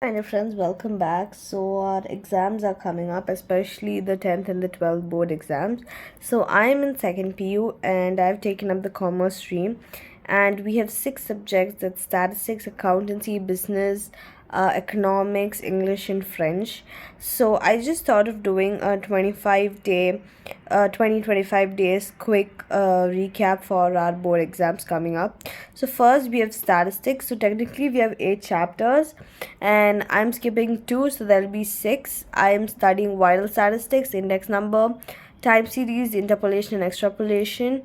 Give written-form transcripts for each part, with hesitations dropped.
Hi dear friends, welcome back. So our exams are coming up, especially the 10th and the 12th board exams. So I'm in second PU and I've taken up the commerce stream, and we have 6 subjects: that's statistics, accountancy, business, economics, English and French. So I just thought of doing a 25 days quick recap for our board exams coming up. So first we have statistics. So technically we have 8 chapters and I'm skipping 2, so there'll be 6. I am studying viral statistics, index number, time series, interpolation and extrapolation,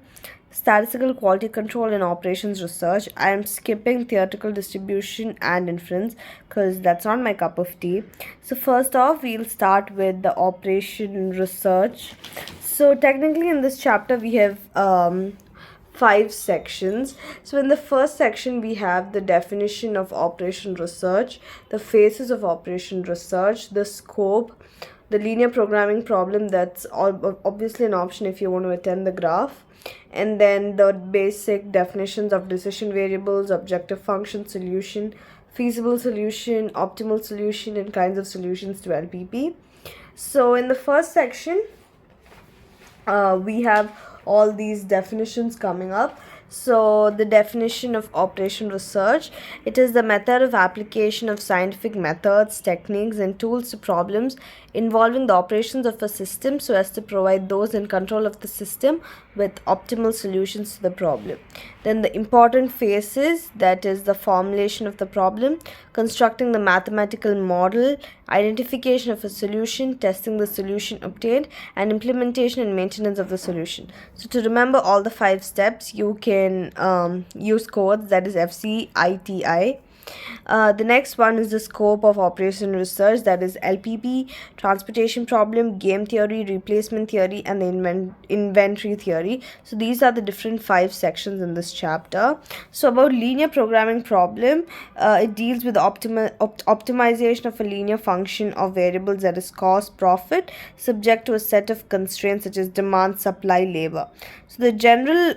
statistical quality control and operations research. I am skipping theoretical distribution and inference because that's not my cup of tea. So first off, we'll start with the operation research. So technically in this chapter we have 5 sections. So in the first section we have the definition of operation research, the phases of operation research, the scope, the linear programming problem, that's obviously an option if you want to attend the graph, and then the basic definitions of decision variables, objective function, solution, feasible solution, optimal solution, and kinds of solutions to LPP. So in the first section we have all these definitions coming up. So the definition of operation research: it is the method of application of scientific methods, techniques and tools to problems involving the operations of a system so as to provide those in control of the system with optimal solutions to the problem. Then the important phases, that is the formulation of the problem, constructing the mathematical model, identification of a solution, testing the solution obtained, and implementation and maintenance of the solution. So to remember all the 5 steps, you can use codes, that is FCITI. The next one is the scope of operation research, that is LPP, transportation problem, game theory, replacement theory, and the inventory theory. So these are the different 5 sections in this chapter. So about linear programming problem, it deals with optimization of a linear function of variables, that is cost, profit, subject to a set of constraints such as demand, supply, labor. So the general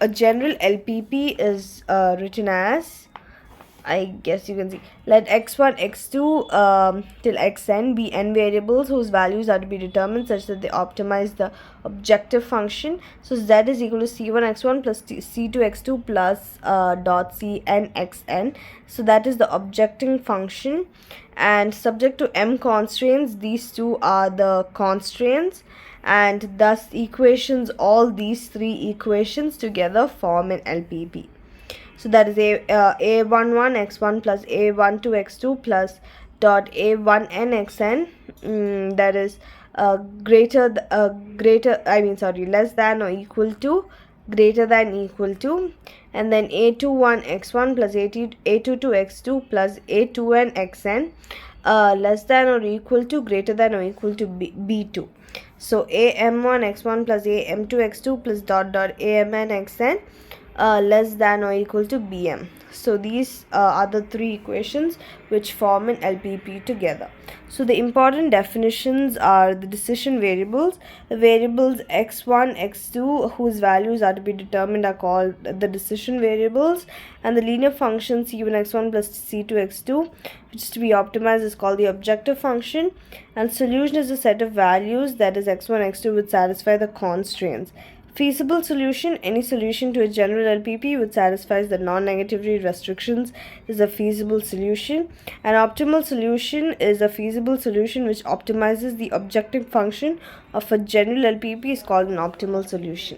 a general LPP is written as, I guess you can see, let x1, x2 till xn be n variables whose values are to be determined such that they optimize the objective function. So z is equal to c1 x1 plus c2 x2 plus dot cn xn. So that is the objecting function, and subject to m constraints, these two are the constraints, and thus equations, all these 3 equations together form an LPP. So that is a11 x1 plus a12 x2 plus dot a1n xn, that is less than or equal to, greater than equal to, and then a21 x1 plus a22 x2 plus a2n xn, less than or equal to, greater than or equal to b2. So am1 x1 plus am2 x2 plus dot amn xn, less than or equal to bm. So these are the 3 equations which form an LPP together. So the important definitions are the decision variables. The variables x1, x2 whose values are to be determined are called the decision variables, and the linear function c1 x1 plus c2 x2 which is to be optimized is called the objective function, and solution is a set of values, that is x1, x2, which satisfy the constraints. Feasible solution: any solution to a general LPP which satisfies the non-negativity restrictions is a feasible solution. An optimal solution is a feasible solution which optimizes the objective function of a general LPP is called an optimal solution.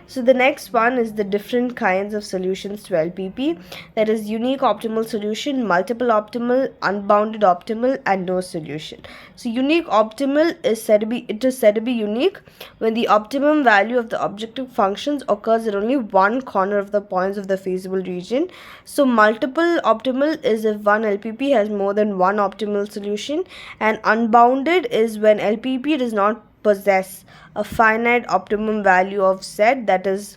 So the next one is the different kinds of solutions to LPP, that is unique optimal solution, multiple optimal, unbounded optimal, and no solution. So unique optimal is said to be unique when the optimum value of the objective functions occurs at only one corner of the points of the feasible region. So multiple optimal is if one LPP has more than one optimal solution, and unbounded is when LPP does not possess a finite optimum value of z, that is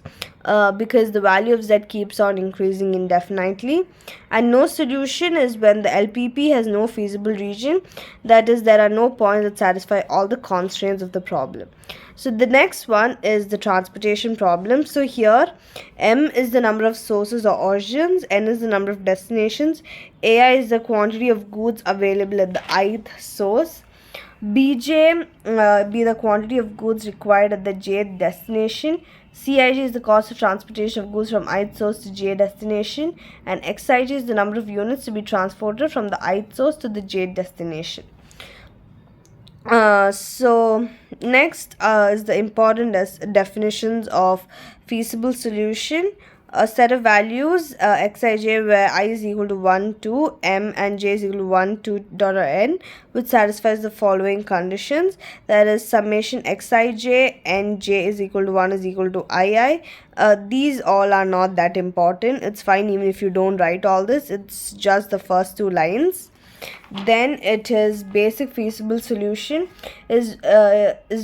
because the value of z keeps on increasing indefinitely. And no solution is when the LPP has no feasible region, that is there are no points that satisfy all the constraints of the problem. So the next one is the transportation problem. So here M is the number of sources or origins, N is the number of destinations, AI is the quantity of goods available at the ith source, BJ be the quantity of goods required at the jth destination, CIJ is the cost of transportation of goods from ith source to j destination, and XIJ is the number of units to be transported from the ith source to the j destination. So next is the important definitions of feasible solution. A set of values xij where I is equal to 1 2 m and j is equal to 1 2 $n, which satisfies the following conditions. That is summation xij and j is equal to 1 is equal to ii. These all are not that important. It's fine even if you don't write all this. It's just the first two lines. Then it is basic feasible solution is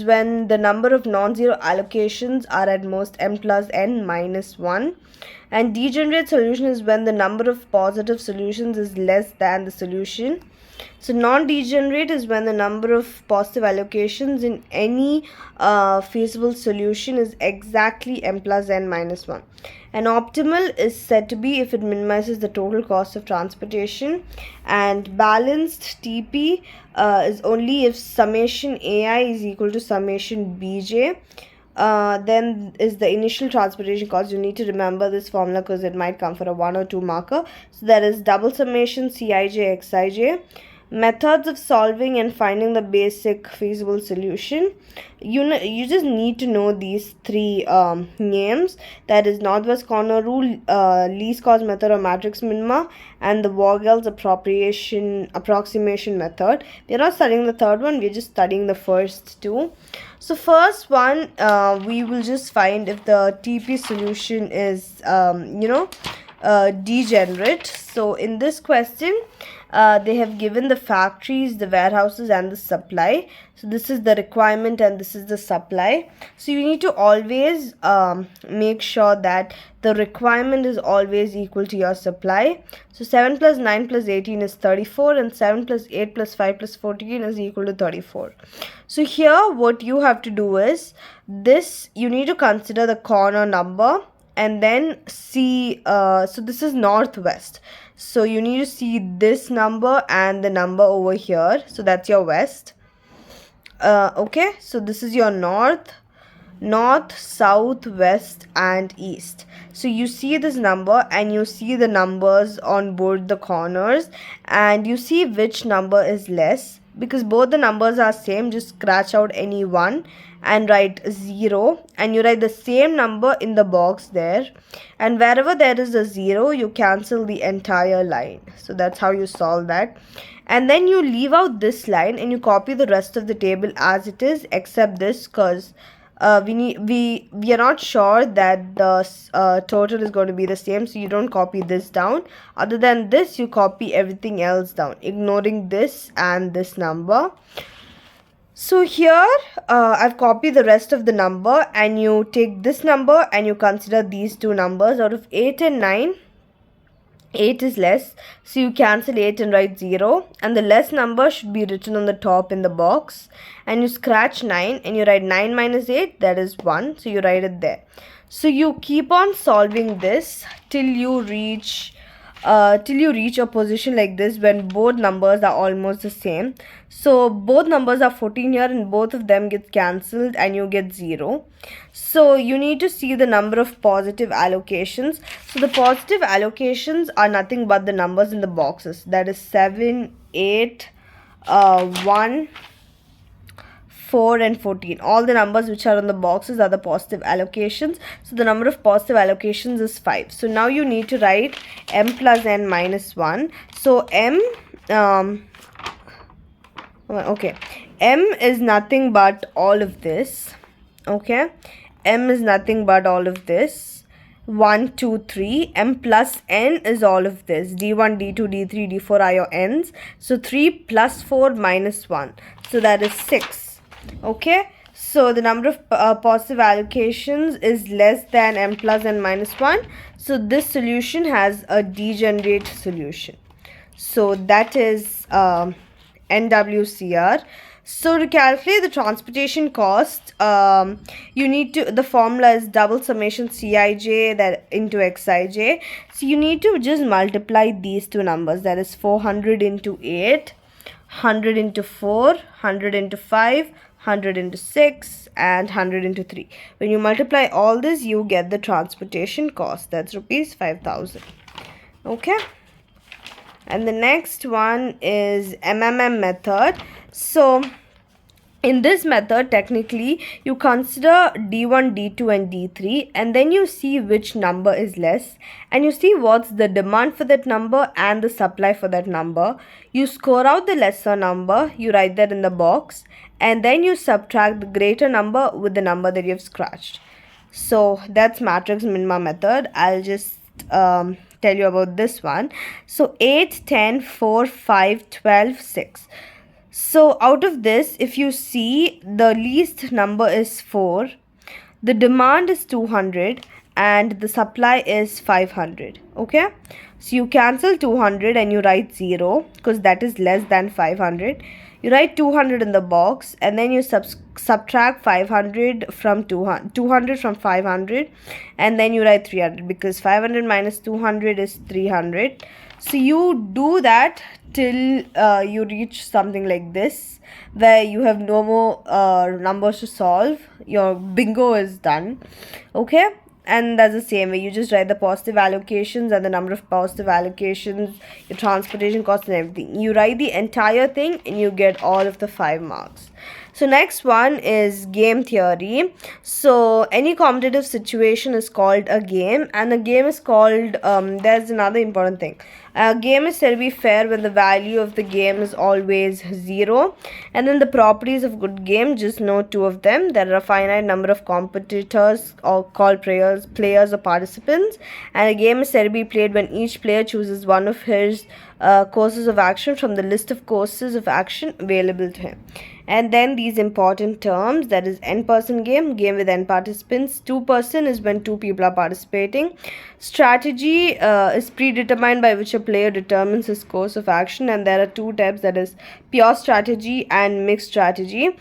when the number of non-zero allocations are at most m plus n minus 1, and degenerate solution is when the number of positive solutions is less than the solution. So non-degenerate is when the number of positive allocations in any feasible solution is exactly m plus n minus 1. And optimal is said to be if it minimizes the total cost of transportation, and balanced TP is only if summation AI is equal to summation BJ. Then is the initial transportation cost. You need to remember this formula because it might come for a 1 or 2 marker. So that is double summation CIJ XIJ. Methods of solving and finding the basic feasible solution. You just need to know these three names. That is northwest corner rule, least cost method or matrix minima, and the Vogel's approximation method. We are not studying the third one, we are just studying the first two. So first one, we will just find if the TP solution is degenerate. So in this question, they have given the factories, the warehouses, and the supply. So this is the requirement and this is the supply. So you need to always make sure that the requirement is always equal to your supply. So 7 plus 9 plus 18 is 34, and 7 plus 8 plus 5 plus 14 is equal to 34. So here what you have to do is this, you need to consider the corner number and then see, so this is northwest. So you need to see this number and the number over here. So that's your west. Okay, so this is your north, south, west, and east. So you see this number and you see the numbers on both the corners, and you see which number is less. Because both the numbers are same, just scratch out any one and write 0, and you write the same number in the box there, and wherever there is a 0 you cancel the entire line. So that's how you solve that. And then you leave out this line and you copy the rest of the table as it is, except this, because we are not sure that the total is going to be the same, so you don't copy this down. Other than this, you copy everything else down, ignoring this and this number. So here I've copied the rest of the number, and you take this number and you consider these two numbers. Out of 8 and 9, 8 is less, so you cancel 8 and write 0, and the less number should be written on the top in the box, and you scratch 9 and you write 9 minus 8, that is 1, so you write it there. So you keep on solving this till you reach a position like this when both numbers are almost the same. So both numbers are 14 here and both of them get cancelled and you get 0. So you need to see the number of positive allocations. So the positive allocations are nothing but the numbers in the boxes. That is 7, 8, 1, 4 and 14. All the numbers which are on the boxes are the positive allocations. So the number of positive allocations is 5. So now you need to write m plus n minus 1. So m is nothing but all of this. Okay, m is nothing but all of this. 1, 2, 3. M plus n is all of this. D1, D2, D3, D4 are your n's. So 3 plus 4 minus 1. So that is 6. Okay, so the number of positive allocations is less than m plus n minus 1. So this solution has a degenerate solution. So that is NWCR. So to calculate the transportation cost, the formula is double summation Cij that into Xij. So you need to just multiply these two numbers, that is 400 into 8, 100 into 4, 100 into 5, 100 into 6, and 100 into 3. When you multiply all this, you get the transportation cost, that's rupees 5,000. Okay. And the next one is MMM method. So in this method, technically, you consider D1, D2 and D3, and then you see which number is less, and you see what's the demand for that number and the supply for that number. You score out the lesser number, you write that in the box, and then you subtract the greater number with the number that you've scratched. So that's matrix minima method. I'll just tell you about this one. So 8, 10, 4, 5, 12, 6. So out of this, if you see, the least number is 4, the demand is 200, and the supply is 500. Okay, so you cancel 200 and you write 0 because that is less than 500. You write 200 in the box, and then you subtract 500 from 200 from 500, and then you write 300 because 500 minus 200 is 300. So you do that till you reach something like this, where you have no more numbers to solve. Your bingo is done. Okay, and that's the same way. You just write the positive allocations and the number of positive allocations, your transportation costs and everything. You write the entire thing and you get all of the 5 marks. So next one is game theory. So any competitive situation is called a game, and a game is called, there's another important thing. A game is said to be fair when the value of the game is always 0. And then the properties of good game, just know 2 of them. There are a finite number of competitors, or called players or participants. And a game is said to be played when each player chooses one of his courses of action from the list of courses of action available to him. And then these important terms, that is n-person game with n participants. 2-person is when 2 people are participating. Strategy is predetermined by which a player determines his course of action, and there are 2 types, that is pure strategy and mixed strategy.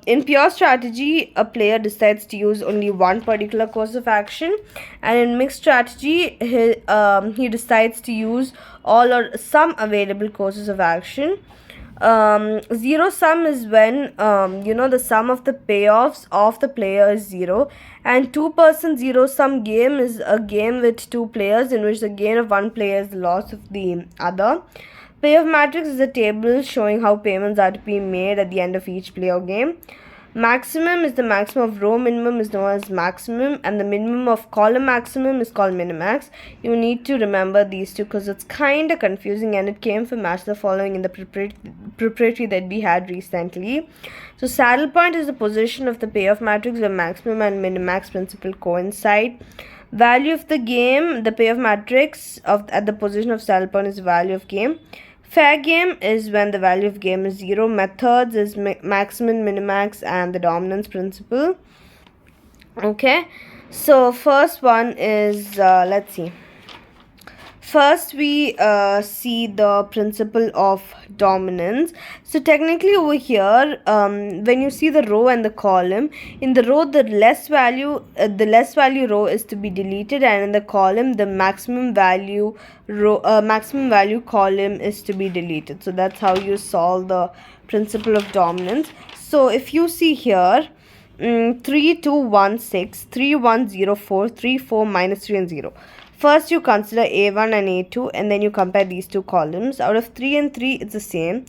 In pure strategy, a player decides to use only one particular course of action, and in mixed strategy, he decides to use all or some available courses of action. Zero sum is when the sum of the payoffs of the player is 0, and 2-person zero sum game is a game with 2 players in which the gain of one player is the loss of the other. Payoff matrix is a table showing how payments are to be made at the end of each play or game. Maximum is the maximum of row minimum is known as maximum, and the minimum of column maximum is called minimax. You need to remember these two because it's kind of confusing, and it came from match the following in the preparatory that we had recently. So saddle point is the position of the payoff matrix where maximum and minimax principle coincide. Value of the game, the payoff matrix at the position of saddle point is the value of game. Fair game is when the value of game is 0. Methods is maximum, minimax, and the dominance principle. Okay, so first one is, let's see. First, we see the principle of dominance. So technically over here, when you see the row and the column, in the row the less value row is to be deleted, and in the column the maximum value column is to be deleted. So that's how you solve the principle of dominance. So if you see here, 3, 2, 1, 6, 3, 1, 0, 4, 3, 4, minus 3 and 0. First you consider A1 and A2, and then you compare these 2 columns. Out of 3 and 3, it's the same.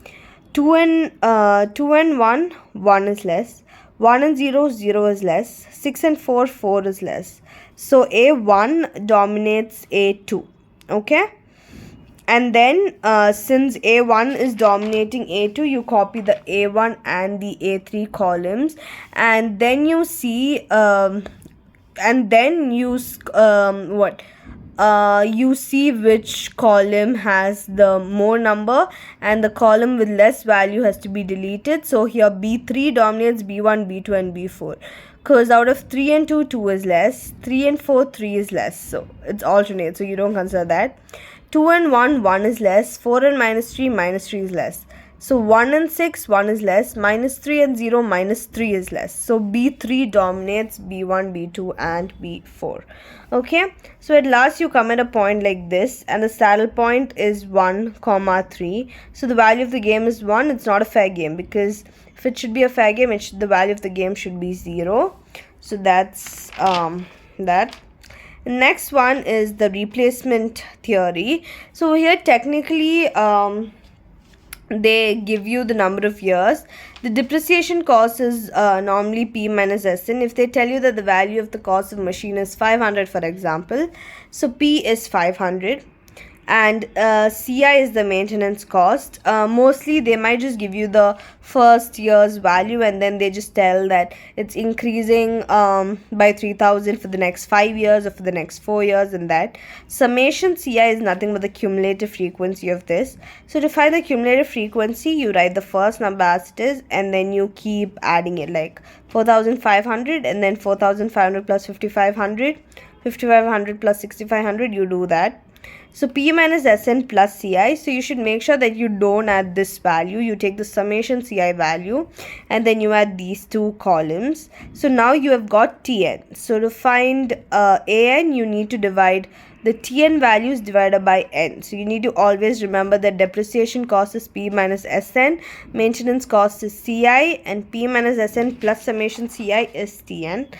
2 and 1, 1 is less. 1 and 0, 0 is less. 6 and 4, 4 is less. So A1 dominates A2. Okay? And then since A1 is dominating A2, you copy the A1 and the A3 columns, and then you see you see which column has the more number, and the column with less value has to be deleted. So here B3 dominates B1, B2 and B4, because out of 3 and 2, 2 is less. 3 and 4, 3 is less. So it's alternate, so you don't consider that. 2 and 1, 1 is less. 4 and minus 3 is less. So 1 and 6, 1 is less. Minus 3 and 0, minus 3 is less. So B3 dominates B1, B2 and B4. Okay, so at last you come at a point like this, and the saddle point is 1 comma 3. So the value of the game is 1. It's not a fair game, because if it should be a fair game, the value of the game should be 0. So that's that. Next one is the replacement theory. So here technically they give you the number of years. The depreciation cost is normally P minus Sn. If they tell you that the value of the cost of machine is 500, for example, so P is 500, and CI is the maintenance cost. Mostly they might just give you the first year's value, and then they just tell that it's increasing by 3000 for the next 5 years or for the next 4 years, and that summation CI is nothing but the cumulative frequency of this. So to find the cumulative frequency, you write the first number as it is, and then you keep adding it, like 4500, and then 4500 plus 5500, 5500 plus 6500, you do that. So P minus Sn plus Ci. So you should make sure that you don't add this value. You take the summation Ci value and then you add these two columns. So now you have got Tn. So to find An, you need to divide the Tn values divided by n. So you need to always remember that depreciation cost is P minus Sn, maintenance cost is Ci, and P minus Sn plus summation Ci is Tn.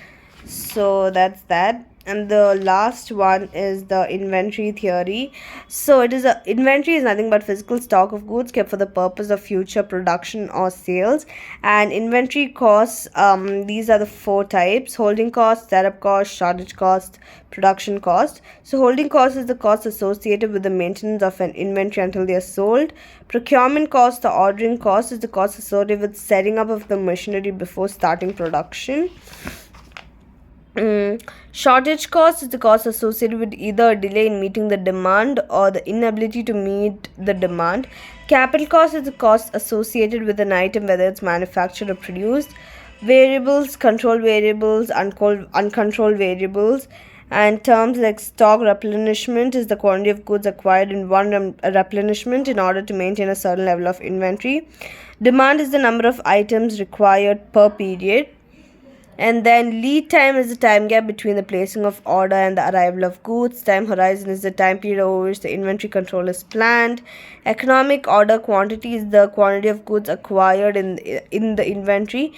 So that's that. And the last one is the inventory theory. So inventory is nothing but physical stock of goods kept for the purpose of future production or sales. And inventory costs, these are the 4 types: holding cost, setup cost, shortage cost, production cost. So holding cost is the cost associated with the maintenance of an inventory until they are sold. Procurement cost, the ordering cost, is the cost associated with setting up of the machinery before starting production. Shortage cost is the cost associated with either a delay in meeting the demand or the inability to meet the demand. Capital cost is the cost associated with an item, whether it's manufactured or produced. Variables, control variables, uncontrolled variables. And terms like stock replenishment is the quantity of goods acquired in one replenishment in order to maintain a certain level of inventory. Demand is the number of items required per period. And then lead time is the time gap between the placing of order and the arrival of goods. Time horizon is the time period over which the inventory control is planned. Economic order quantity is the quantity of goods acquired in the inventory,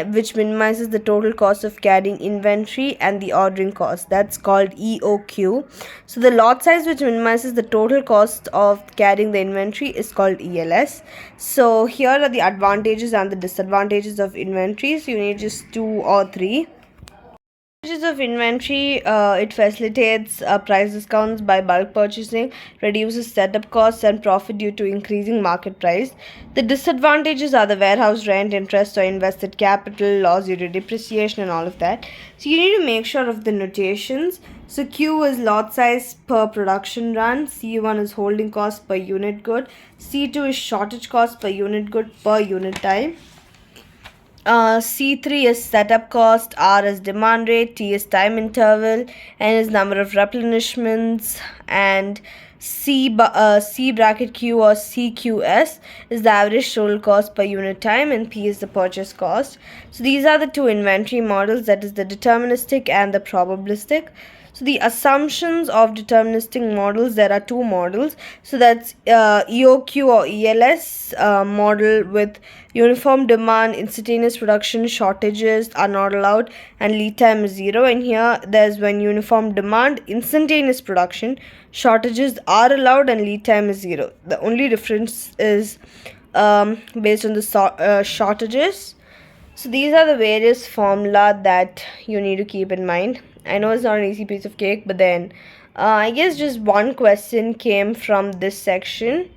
which minimizes the total cost of carrying inventory and the ordering cost. That's called EOQ. So the lot size, which minimizes the total cost of carrying the inventory, is called ELS. So here are the advantages and the disadvantages of inventory. So you need just 2 or 3. Advantages of inventory: it facilitates price discounts by bulk purchasing, reduces setup costs and profit due to increasing market price. The disadvantages are the warehouse rent, interest or invested capital, loss due to depreciation and all of that. So you need to make sure of the notations. So Q is lot size per production run, C1 is holding cost per unit good, C2 is shortage cost per unit good per unit time. C3 is setup cost, R is demand rate, T is time interval, N is number of replenishments, and C bracket Q or CQS is the average total cost per unit time, and P is the purchase cost. So these are the two inventory models, that is the deterministic and the probabilistic. So the assumptions of deterministic models, there are 2 models. So that's EOQ or ELS model with uniform demand, instantaneous production, shortages are not allowed, and lead time is 0. And here there's when uniform demand, instantaneous production, shortages are allowed, and lead time is 0. The only difference is based on the shortages. So these are the various formula that you need to keep in mind. I know it's not an easy piece of cake, but then I guess just one question came from this section.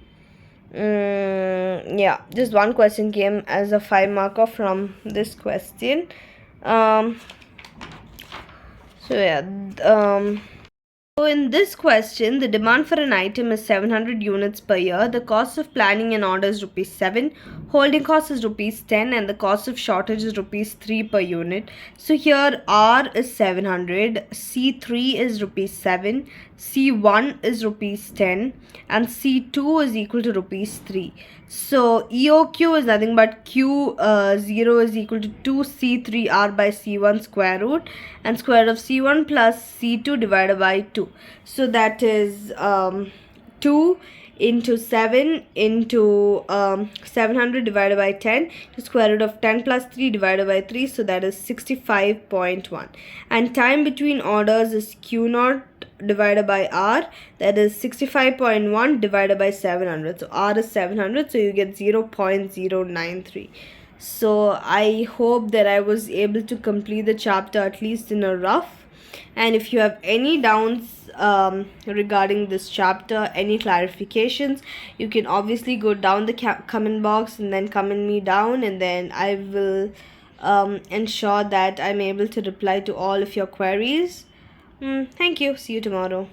Yeah, just one question came as a 5 marker from this question. So yeah, So in this question, the demand for an item is 700 units per year. The cost of planning an order is rupees 7. Holding cost is rupees 10 and the cost of shortage is rupees 3 per unit. So here R is 700, C3 is rupees 7, C1 is rupees 10 and C2 is equal to rupees 3. So EOQ is nothing but Q0 is equal to 2C3R by C1 square root and square root of C1 plus C2 divided by 2. So that is 2 into 7 into 700 divided by 10 to square root of 10 plus 3 divided by 3. So that is 65.1. And time between orders is Q0 divided by R, that is 65.1 divided by 700. So R is 700, so you get 0.093. So I hope that I was able to complete the chapter at least in a rough. And if you have any doubts regarding this chapter, any clarifications, you can obviously go down the comment box and then comment me down, and then I will ensure that I'm able to reply to all of your queries. Thank you. See you tomorrow.